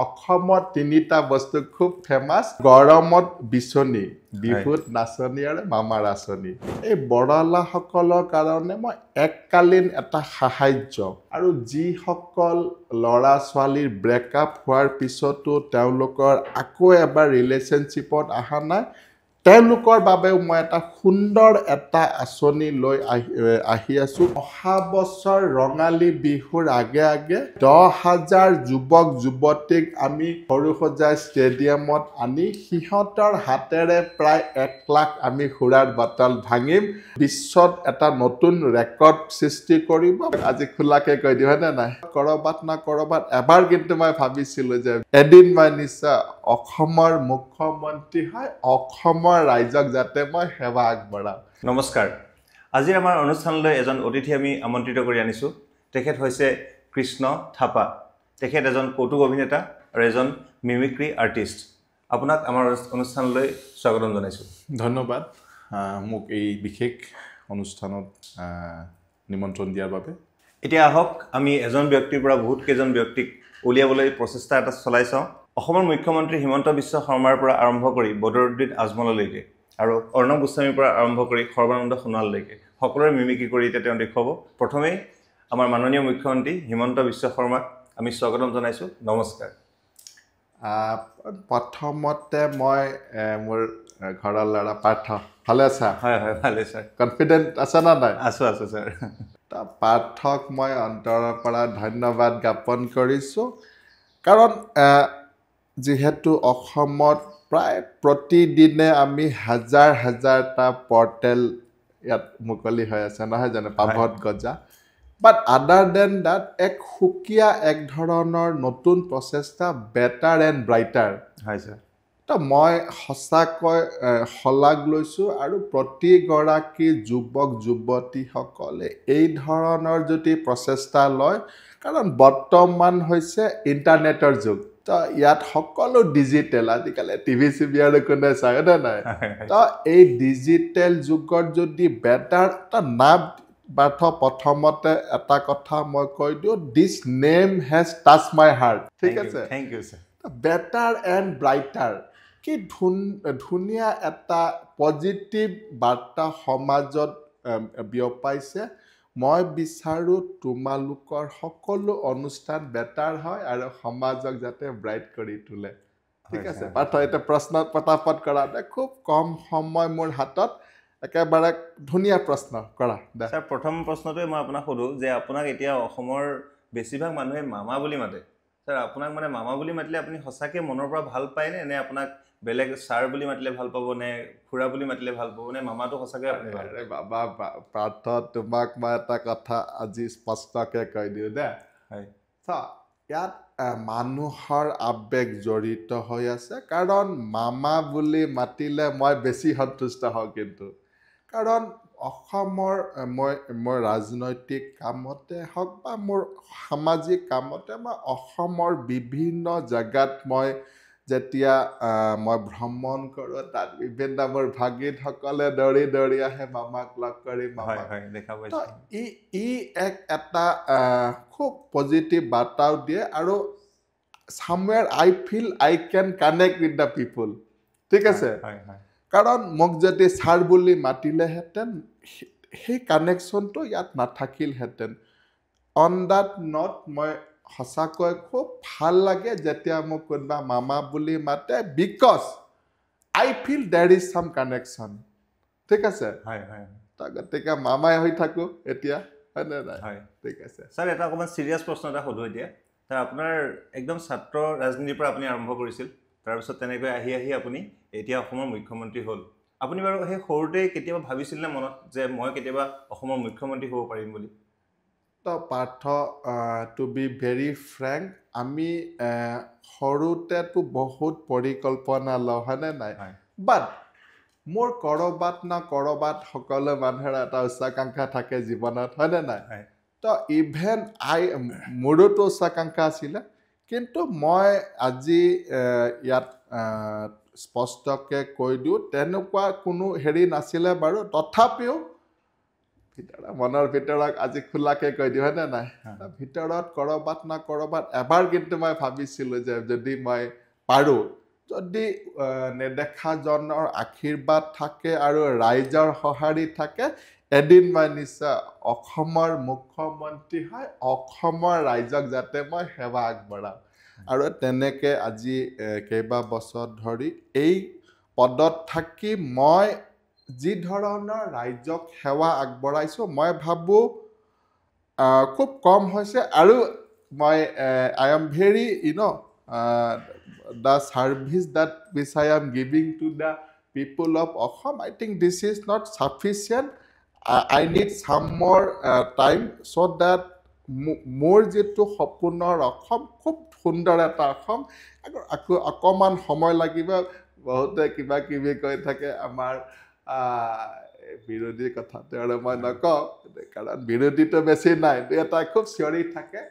অসমত তিনিটা বস্তু খুব ফেমাস গৰমত বিচনী বিহুত নাচনী আৰু মামাৰ আঁচনি এই বড়লাসকলৰ কাৰণে মই এককালীন এটা সাহায্য আৰু যিসকল ল'ৰা ছোৱালীৰ ব্ৰেকআপ হোৱাৰ পিছতো তেওঁলোকৰ আকৌ এবাৰ ৰিলেশ্যনশ্বিপত অহা নাই তেওঁলোকৰ বাবেও মই এটা সুন্দৰ এটা আঁচনি লৈ আহি আছো অহা বছৰ ৰঙালী বিহুৰ আগে আগে 10,000 যুৱক যুৱতীক আমি সৰুসজাই ষ্টেডিয়ামত আনি সিহঁতৰ হাতেৰে প্ৰায় 1 লাখ আমি সুৰাৰ বটল ভাঙিম বিশ্বত এটা নতুন ৰেকৰ্ড সৃষ্টি কৰিব আজি খোলাকে কৈ দিওঁ হয়নে নাই কৰবাত না কৰবাত এবাৰ কিন্তু মই ভাবিছিলোঁ যে এদিন মই নিশ্চয় অসমৰ মুখ্যমন্ত্ৰী হয় অসমৰ ৰাইজক যাতে মই সেৱা আগবঢ়াওঁ নমস্কাৰ আজি আমাৰ অনুষ্ঠানলৈ এজন অতিথি আমি আমন্ত্ৰিত কৰি আনিছো তেখেত হৈছে কৃষ্ণ থাপা তেখেত এজন কৌতুক অভিনেতা আৰু এজন মিমিক্ৰি আৰ্টিষ্ট আপোনাক আমাৰ অনুষ্ঠানলৈ স্বাগতম জনাইছো ধন্যবাদ মোক এই বিশেষ অনুষ্ঠানত নিমন্ত্ৰণ দিয়াৰ বাবে এতিয়া আহক আমি এজন ব্যক্তিৰ পৰা বহুত কেইজন ব্যক্তিক উলিয়াবলৈ প্ৰচেষ্টা এটা চলাইছো অসমৰ মুখ্যমন্ত্ৰী হিমন্ত বিশ্ব শৰ্মাৰ পৰা আৰম্ভ কৰি বদৰুদ্দিন আজমললৈকে আৰু অৰ্ণৱ গোস্বামীৰ পৰা আৰম্ভ কৰি সৰ্বানন্দ সোণোৱাললৈকে সকলোৰে মিমিক্ৰি কৰি তেওঁ দেখুৱাব প্ৰথমেই আমাৰ মাননীয় মুখ্যমন্ত্ৰী হিমন্ত বিশ্ব শৰ্মাক আমি স্বাগতম জনাইছো নমস্কাৰ প্ৰথমতে মই মোৰ ঘৰৰ ল'ৰা পাৰ্থ ভালে আছা হয় হয় ভালে ছাৰ কনফিডেণ্ট আছে না নাই আছো ছাৰ পাৰ্থক মই অন্তৰৰ পৰা ধন্যবাদ জ্ঞাপন কৰিছোঁ কাৰণ যিহেতু অসমত প্ৰায় প্ৰতিদিনে আমি হাজাৰটা পৰ্টেল ইয়াত মুকলি হৈ আছে নহয় জানো পাভত গজা বাট আদাৰ দেন দ্যাট এক সুকীয়া এক ধৰণৰ নতুন প্ৰচেষ্টা বেটাৰ এণ্ড ব্ৰাইটাৰ হয় ছাৰ তো মই সঁচাকৈ শলাগ লৈছোঁ আৰু প্ৰতিগৰাকী যুৱক যুৱতীসকলে এই ধৰণৰ যদি প্ৰচেষ্টা লয় কাৰণ বৰ্তমান হৈছে ইণ্টাৰনেটৰ যুগ তো ইয়াত সকলো ডিজিটেল আজিকালি টিভি চিভি আৰু কোনে চায় নে নাই তো এই ডিজিটেল যুগত যদি বেটাৰ এটা নাম বাৰ্থ প্ৰথমতে এটা কথা মই কৈ দিওঁ this name has touch my heart ঠিক আছে thank you sir better and brighter কি ধুনীয়া এটা পজিটিভ বাৰ্তা সমাজত বিয়পাইছে মই বিচাৰোঁ তোমালোকৰ সকলো অনুষ্ঠান বেটাৰ হয় আৰু সমাজক যাতে ব্ৰাইট কৰি তোলে ঠিক আছে পাৰ্থ এতিয়া প্ৰশ্ন পতাপত কৰা খুব কম সময় মোৰ হাতত একেবাৰে ধুনীয়া প্ৰশ্ন কৰা ছাৰ প্ৰথম প্ৰশ্নটোৱে মই আপোনাক সোধোঁ যে আপোনাক এতিয়া অসমৰ বেছিভাগ মানুহে মামা বুলি মাতে ছাৰ আপোনাক মানে মামা বুলি মাতিলে আপুনি সঁচাকৈ মনৰ পৰা ভাল পায়নে নে আপোনাক বেলেগ ছাৰ বুলি মাতিলে ভাল পাব নে খুৰা বুলি মাতিলে ভাল পাব নে মামাটো সঁচাকৈ আপুনি ভাল বাবা পাৰ্থ তোমাক মই এটা কথা আজি স্পষ্টকৈ কৈ দিওঁ দে হয় ইয়াত মানুহৰ আৱেগ জড়িত হৈ আছে কাৰণ মামা বুলি মাতিলে মই বেছি সন্তুষ্ট হওঁ কিন্তু কাৰণ অসমৰ মই ৰাজনৈতিক কামতে হওক বা মোৰ সামাজিক কামতে মই অসমৰ বিভিন্ন জেগাত মই যেতিয়া মই ভ্ৰমণ কৰোঁ তাত বিভিন্ন মোৰ ভাগিনসকলে দৌৰি আহে মামাক লগ কৰি ই এটা খুব পজিটিভ বাৰ্তাও দিয়ে আৰু somewhere I feel I can connect with the people ঠিক আছে কাৰণ মোক যদি ছাৰ বুলি মাতিলেহেঁতেন সেই কানেকশ্যনটো ইয়াত নাথাকিলহেঁতেন অন দ্যাট নট মই সঁচাকৈ খুব ভাল লাগে যেতিয়া মোক কোনোবা মামা বুলি মাতে because I feel there is some connection ঠিক আছে গতিকে মামাই হৈ থাকোঁ এতিয়া হয়নে নাই ঠিক আছে ছাৰ এটা অকণমান চিৰিয়াছ প্ৰশ্ন এটা সোধোঁ এতিয়া ছাৰ আপোনাৰ একদম ছাত্ৰ ৰাজনীতিৰ পৰা আপুনি আৰম্ভ কৰিছিল তাৰপিছত তেনেকৈ আহি আপুনি এতিয়া অসমৰ মুখ্যমন্ত্ৰী হ'ল আপুনি বাৰু সেই সৰুতে কেতিয়াবা ভাবিছিল নে মনত যে মই কেতিয়াবা অসমৰ মুখ্যমন্ত্ৰী হ'ব পাৰিম বুলি তো Partha to be very frank আমি সৰুতেতো বহুত পৰিকল্পনা লওঁ হয়নে নাই বাট মোৰ কৰবাত না কৰবাত সকলো মানুহৰ এটা উচ্চাকাংক্ষা থাকে জীৱনত হয়নে নাই তো ইভেন মোৰোতো উচ্চাকাংক্ষা আছিলে কিন্তু মই আজি ইয়াত স্পষ্টকৈ কৈ দিওঁ তেনেকুৱা কোনো হেৰি নাছিলে বাৰু তথাপিও মনৰ ভিতৰত আজি খোলাকে কৈ দিওঁ হয়নে নাই ভিতৰত কৰবাত না কৰবাত এবাৰ কিন্তু মই ভাবিছিলোঁ যে যদি মই পাৰোঁ যদি নেদেখাজনৰ আশীৰ্বাদ থাকে আৰু ৰাইজৰ সঁহাৰি থাকে এদিন মই নিশ্চয় অসমৰ মুখ্যমন্ত্ৰী হয় অসমৰ ৰাইজক যাতে মই সেৱা আগবঢ়াওঁ আৰু তেনেকৈ আজি কেইবা বছৰ ধৰি এই পদত থাকি মই যি ধৰণৰ ৰাইজক সেৱা আগবঢ়াইছোঁ মই ভাবোঁ খুব কম হৈছে আৰু মই I am very the service that which I am giving to the people of Assam, I think this is not sufficient. I need some more time so that মোৰ যিটো সপোনৰ অসম খুব সুন্দৰ এটা অসম আকৌ অকণমান সময় লাগিব বহুতে কিবা কিবি কৈ থাকে আমাৰ বিৰোধীৰ কথাটো আৰু মই নকওঁ কাৰণ বিৰোধীটো বেছি নাই এটা খুব চিঞৰি থাকে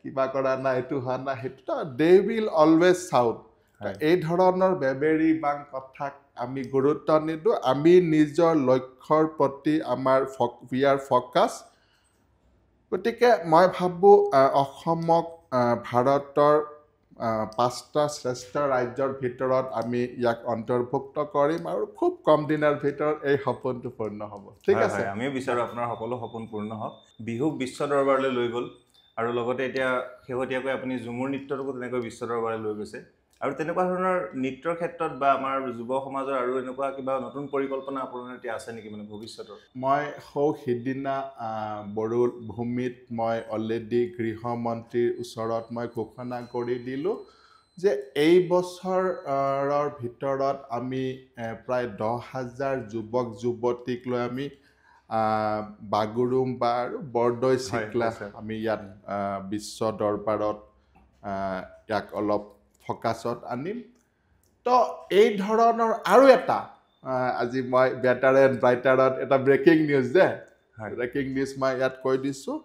কিবা কৰা নাই এইটো হোৱা নাই সেইটো দে উইল অলৱেজ চাউট এই ধৰণৰ বেবেৰি বাং কথাক আমি গুৰুত্ব নিদিওঁ আমি নিজৰ লক্ষ্যৰ প্ৰতি আমাৰ উই আৰ ফ'কাছ গতিকে মই ভাবোঁ অসমক ভাৰতৰ 5টা শ্ৰেষ্ঠ ৰাজ্যৰ ভিতৰত আমি ইয়াক অন্তৰ্ভুক্ত কৰিম আৰু খুব কম দিনৰ ভিতৰত এই সপোনটো পূৰ্ণ হ'ব ঠিক আছে আমিও বিচাৰোঁ আপোনাৰ সকলো সপোন পূৰ্ণ হওক বিহুক বিশ্ব দৰবাৰলৈ লৈ গ'ল আৰু লগতে এতিয়া শেহতীয়াকৈ আপুনি ঝুমুৰ নৃত্যটোকো তেনেকৈ বিশ্ব দৰবাৰলৈ লৈ গৈছে আৰু তেনেকুৱা ধৰণৰ নৃত্যৰ ক্ষেত্ৰত বা আমাৰ যুৱ সমাজৰ আৰু এনেকুৱা কিবা নতুন পৰিকল্পনা আপোনাৰ এতিয়া আছে নেকি মানে ভৱিষ্যতৰ মই সিদিনা বড়ো ভূমিত মই অলৰেডি গৃহমন্ত্ৰীৰ ওচৰত মই ঘোষণা কৰি দিলোঁ যে এই বছৰৰ ভিতৰত আমি প্ৰায় 10,000 যুৱক যুৱতীক লৈ আমি বাগুৰুম্বা আৰু বৰদৈ চিকলা আমি ইয়াত বিশ্ব দৰবাৰত ইয়াক অলপ ফ'কাছত আনিম তো এই ধৰণৰ আৰু এটা আজি মই বেটাৰ এণ্ড ব্ৰাইটাৰত এটা ব্ৰেকিং নিউজ যে ব্ৰেকিং নিউজ মই ইয়াত কৈ দিছোঁ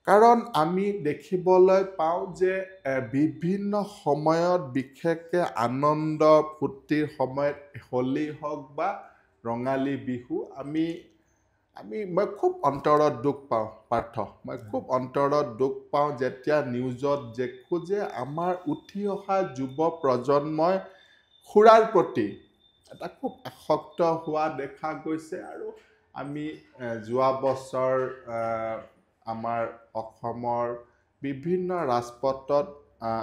কাৰণ আমি দেখিবলৈ পাওঁ যে বিভিন্ন সময়ত বিশেষকৈ আনন্দ ফূৰ্তিৰ সময়ত হোলী হওক বা ৰঙালী বিহু মই খুব অন্তৰত দুখ পাওঁ পাৰ্থ মই খুব অন্তৰত দুখ পাওঁ যেতিয়া নিউজত দেখোঁ যে আমাৰ উঠি অহা যুৱ প্ৰজন্মই সুৰাৰ প্ৰতি এটা খুব আসক্ত হোৱা দেখা গৈছে আৰু আমি যোৱা বছৰ আমাৰ অসমৰ বিভিন্ন ৰাজপথত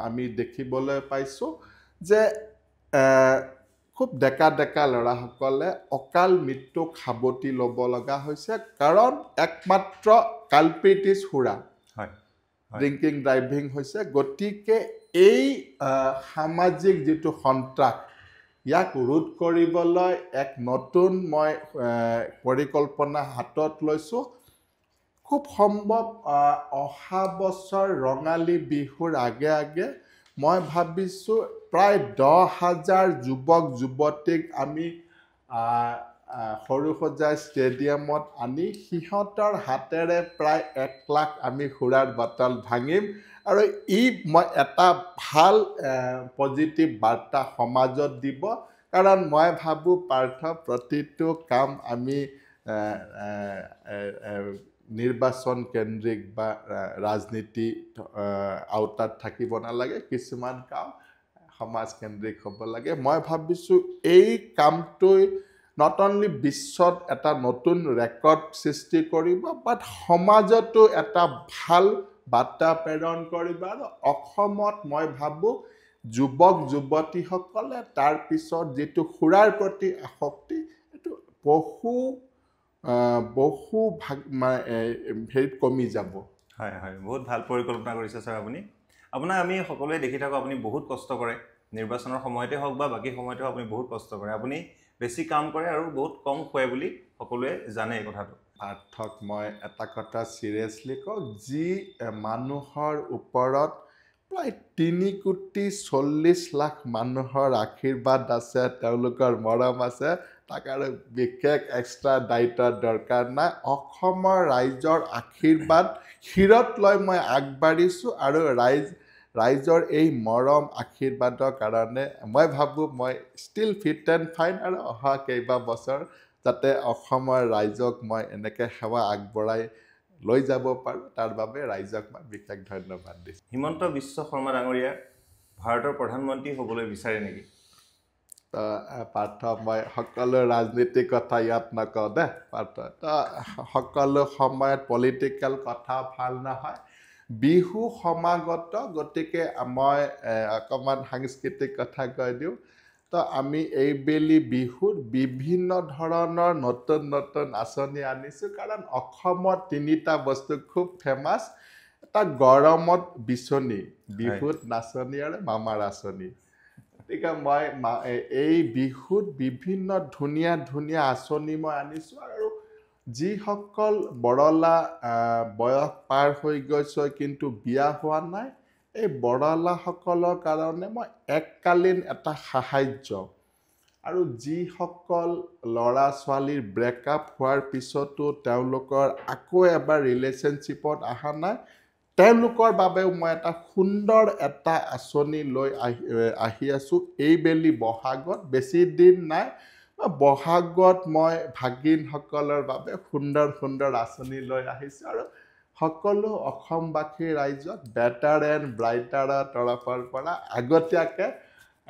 আমি দেখিবলৈ পাইছোঁ যে খুব ডেকা ডেকা ল'ৰাসকলে অকাল মৃত্যুক সাৱটি ল'ব লগা হৈছে কাৰণ একমাত্ৰ কালপ্ৰিট ইজ সুৰা ড্ৰিংকিং ড্ৰাইভিং হৈছে গতিকে এই সামাজিক যিটো সন্ত্ৰাস ইয়াক ৰোধ কৰিবলৈ এক নতুন মই পৰিকল্পনা হাতত লৈছোঁ খুব সম্ভৱ অহা বছৰ ৰঙালী বিহুৰ আগে আগে মই ভাবিছোঁ প্ৰায় 10,000 যুৱক যুৱতীক আমি সৰুসজাই ষ্টেডিয়ামত আনি সিহঁতৰ হাতেৰে প্ৰায় 1 লাখ আমি সুৰাৰ বটল ভাঙিম আৰু মই এটা ভাল পজিটিভ বাৰ্তা সমাজত দিব কাৰণ মই ভাবোঁ পাৰ্থ প্ৰতিটো কাম আমি নিৰ্বাচন কেন্দ্ৰিক বা ৰাজনীতি আওতাত থাকিব নালাগে কিছুমান কাম সমাজকেন্দ্ৰিক হ'ব লাগে মই ভাবিছোঁ এই কামটোই নট অনলি বিশ্বত এটা নতুন ৰেকৰ্ড সৃষ্টি কৰিব বাট সমাজতো এটা ভাল বাৰ্তা প্ৰেৰণ কৰিব আৰু অসমত মই ভাবোঁ যুৱক যুৱতীসকলে তাৰপিছত যিটো সুৰাৰ প্ৰতি আসক্তি এইটো বহু হেৰিত কমি যাব হয় হয় বহুত ভাল পৰিকল্পনা কৰিছে ছাৰ আপুনি আপোনাক আমি সকলোৱে দেখি থাকোঁ আপুনি বহুত কষ্ট কৰে নিৰ্বাচনৰ সময়তে হওক বা বাকী সময়তে হওক আপুনি বহুত কষ্ট কৰে আপুনি বেছি কাম কৰে আৰু বহুত কম খুৱাই বুলি সকলোৱে জানে এই কথাটো পাৰ্থক মই এটা কথা চিৰিয়াছলি কওঁ যি মানুহৰ ওপৰত প্ৰায় 3,40,00,000 মানুহৰ আশীৰ্বাদ আছে তেওঁলোকৰ মৰম আছে তাক আৰু বিশেষ এক্সট্ৰা দায়িত্বৰ দৰকাৰ নাই অসমৰ ৰাইজৰ আশীৰ্বাদ শিৰত লৈ মই আগবাঢ়িছোঁ আৰু ৰাইজৰ এই মৰম আশীৰ্বাদৰ কাৰণে মই ভাবোঁ মই ষ্টিল ফিট এণ্ড ফাইন আৰু অহা কেইবা বছৰ যাতে অসমৰ ৰাইজক মই এনেকৈ সেৱা আগবঢ়াই লৈ যাব পাৰোঁ তাৰ বাবে ৰাইজক মই বিশেষ ধন্যবাদ দিছোঁ। হিমন্ত বিশ্ব শৰ্মা ডাঙৰীয়া ভাৰতৰ প্ৰধানমন্ত্ৰী হ'বলৈ বিচাৰে নেকি? তো পাৰ্থ মই সকলো ৰাজনীতিক কথা ইয়াত নকওঁ দে পাৰ্থ। তো সকলো সময়ত পলিটিকেল কথা ভাল নহয়। বিহু সমাগত, গতিকে মই অকণমান সাংস্কৃতিক কথা কৈ দিওঁ। তো আমি এইবেলি বিহুত বিভিন্ন ধৰণৰ নতুন নতুন আঁচনি আনিছোঁ, কাৰণ অসমত 3টা বস্তু খুব ফেমাছ। এটা গৰমত বিচনী, বিহুত নাচনী আৰু মামাৰ আঁচনি। গতিকে মই এই বিহুত বিভিন্ন ধুনীয়া ধুনীয়া আঁচনি মই আনিছোঁ, আৰু যিসকল বৰলা বয়স পাৰ হৈ গৈছে কিন্তু বিয়া হোৱা নাই, এই বৰলাসকলৰ কাৰণে মই এককালীন এটা সাহাৰ্য, আৰু যিসকল ল'ৰা ছোৱালীৰ ব্ৰেকআপ হোৱাৰ পিছতো তেওঁলোকৰ আকৌ এবাৰ ৰিলেশ্যনশ্বিপত অহা নাই, তেওঁলোকৰ বাবেও মই এটা সুন্দৰ এটা আঁচনি লৈ আহি আছোঁ এইবেলি বহাগত। বেছি দিন নাই, বহাগত মই ভাগিনসকলৰ বাবে সুন্দৰ সুন্দৰ আঁচনি লৈ আহিছোঁ, আৰু সকলো অসমবাসী ৰাইজক বেটাৰ এণ্ড ব্ৰাইটাৰৰ তৰফৰ পৰা আগতীয়াকৈ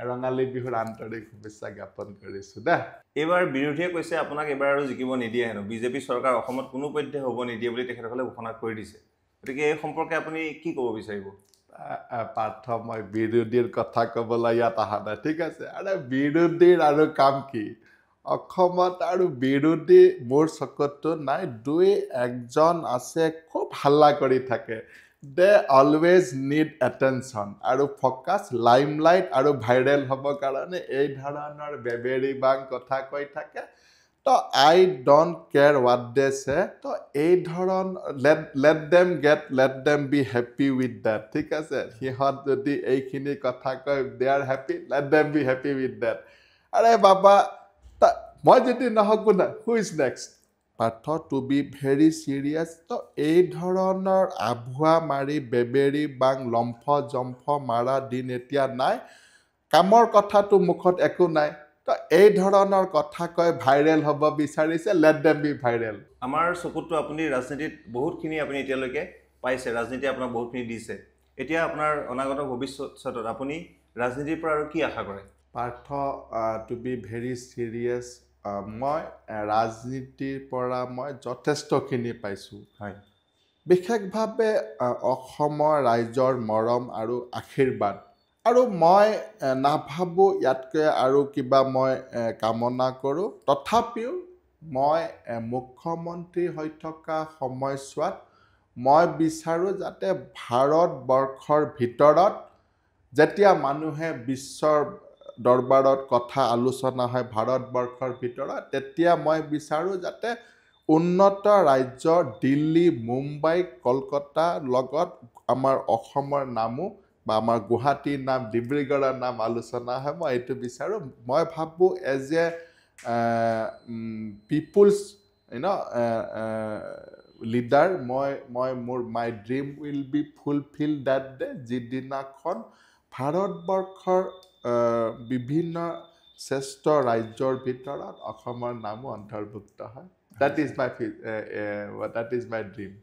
ৰঙালী বিহুৰ আন্তৰিক শুভেচ্ছা জ্ঞাপন কৰিছোঁ দে। এইবাৰ বিৰোধীয়ে কৈছে আপোনাক এইবাৰ আৰু জিকিব নিদিয়ে হেনো। বিজেপি চৰকাৰ অসমত কোনো পধ্যে হ'ব নিদিয়ে বুলি তেখেতসকলে ঘোষণা কৰি দিছে। গতিকে এই সম্পৰ্কে আপুনি কি ক'ব বিচাৰিব? পাৰ্থ, মই বিৰোধীৰ কথা ক'বলৈ ইয়াত অহা নাই, ঠিক আছে? আৰু বিৰোধীৰ আৰু কাম কি অসমত? আৰু বিৰোধী মোৰ চকুততো নাই। 2-1জন আছে খুব হাল্লা কৰি থাকে। দে অলৱেজ নিড এটেনশ্যন আৰু ফ'কাছ, লাইমলাইট আৰু ভাইৰেল হ'বৰ কাৰণে এই ধৰণৰ বেবেৰী বাং কথা কৈ থাকে। তো I don't care what they say. তো এই ধৰণ let them be happy with that, ঠিক আছে? সিহঁত যদি এইখিনি কথা কয় they are happy, let them be happy with that. আৰে বাবা, মই যদি নহওঁ কোনে? Who is next? Partha, to be very serious. তো এই ধৰণৰ আভুৱা মাৰি বেবেৰী বাং লম্ফ জম্ফ মাৰা দিন এতিয়া নাই। কামৰ কথাটো মুখত একো নাই, তো এই ধৰণৰ কথা কৈ ভাইৰেল হ'ব বিচাৰিছে, লেট দেম বি ভাইৰেল। আমাৰ চকুততো আপুনি ৰাজনীতিত বহুতখিনি আপুনি এতিয়ালৈকে পাইছে, ৰাজনীতি আপোনাক বহুতখিনি দিছে। এতিয়া আপোনাৰ অনাগত ভৱিষ্যতত আপুনি ৰাজনীতিৰ পৰা আৰু কি আশা কৰে? Partha, to be very serious, মই ৰাজনীতিৰ পৰা মই যথেষ্টখিনি পাইছোঁ। হয়, বিশেষভাৱে অসমৰ ৰাইজৰ মৰম আৰু আশীৰ্বাদ, আৰু মই নাভাবোঁ ইয়াতকৈ আৰু কিবা মই কামনা কৰোঁ। তথাপিও মই মুখ্যমন্ত্ৰী হৈ থকা সময়ছোৱাত মই বিচাৰোঁ যাতে ভাৰতবৰ্ষৰ ভিতৰত যেতিয়া মানুহে বিশ্বৰ দৰবাৰত কথা আলোচনা হয় ভাৰতবৰ্ষৰ ভিতৰত, তেতিয়া মই বিচাৰোঁ যাতে উন্নত ৰাজ্য দিল্লী, মুম্বাই, কলকাতাৰ লগত আমাৰ অসমৰ নামো বা আমাৰ গুৱাহাটীৰ নাম, ডিব্ৰুগড়ৰ নাম আলোচনা হয়। মই এইটো বিচাৰোঁ। মই ভাবোঁ as a people's leader, my dream will be fulfil that day, যিদিনাখন ভাৰতবৰ্ষৰ বিভিন্ন শ্ৰেষ্ঠ ৰাজ্যৰ ভিতৰত অসমৰ নামো অন্তৰ্ভুক্ত হয়। That is my dream.